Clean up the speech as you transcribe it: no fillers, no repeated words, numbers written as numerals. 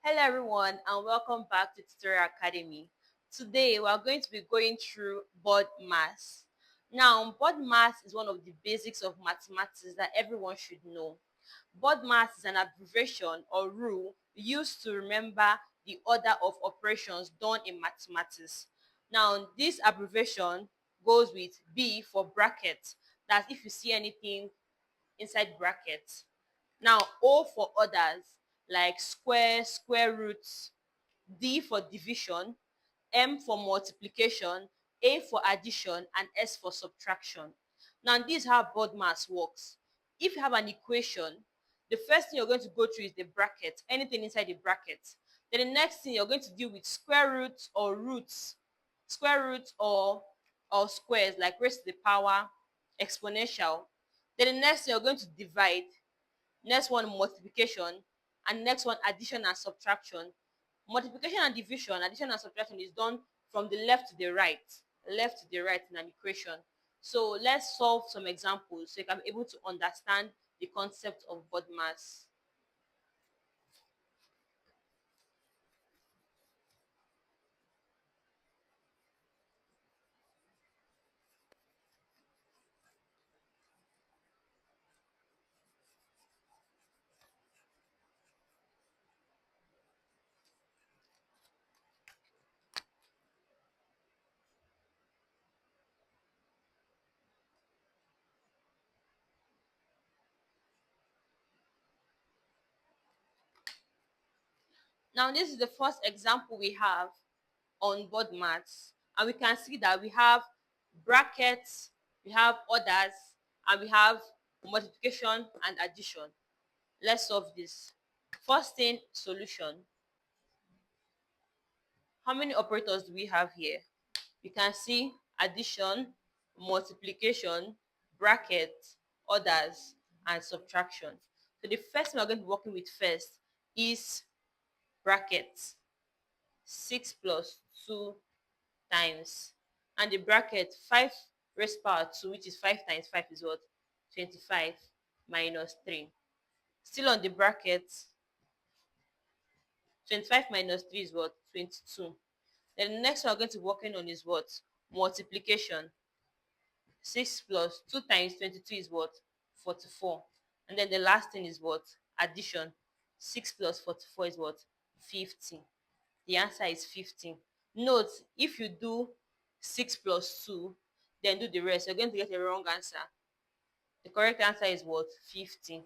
Hello everyone and welcome back to Tutorial Academy. Today we are going to be going through Bodmas. Now, Bodmas is one of the basics of mathematics that everyone should know. Bodmas is an abbreviation or rule used to remember the order of operations done in mathematics. Now, this abbreviation goes with B for bracket. That's if you see anything inside brackets. Now, O for others like square, square roots, D for division, M for multiplication, A for addition, and S for subtraction. Now, this is how board mass works. If you have an equation, the first thing you're going to go through is the bracket, anything inside the bracket. Then the next thing you're going to deal with square roots or roots, square roots or squares like raised to the power, exponential. Then the next thing you're going to divide, next one multiplication, and next one addition and subtraction. Multiplication and division, addition and subtraction is done from the left to the right, left to the right in an equation. So let's solve some examples so you can be able to understand the concept of body mass. Now this is the first example we have on board maths, and we can see that we have brackets, we have others, and we have multiplication and addition. Let's solve this. First thing, solution. How many operators do we have here? You can see addition, multiplication, bracket, others, and subtraction. So the first thing we're going to be working with first is brackets. 6 plus 2 times, and the bracket 5 raised power 2, which is 5 times 5 is what? 25 minus 3. Still on the bracket, 25 minus 3 is what? 22. Then the next one we're going to be working on is what? Multiplication. 6 plus 2 times 22 is what? 44. And then the last thing is what? Addition. 6 plus 44 is what? 50. The answer is 50. Note, if you do 6 plus 2, then do the rest, you're going to get a wrong answer. The correct answer is what? 50.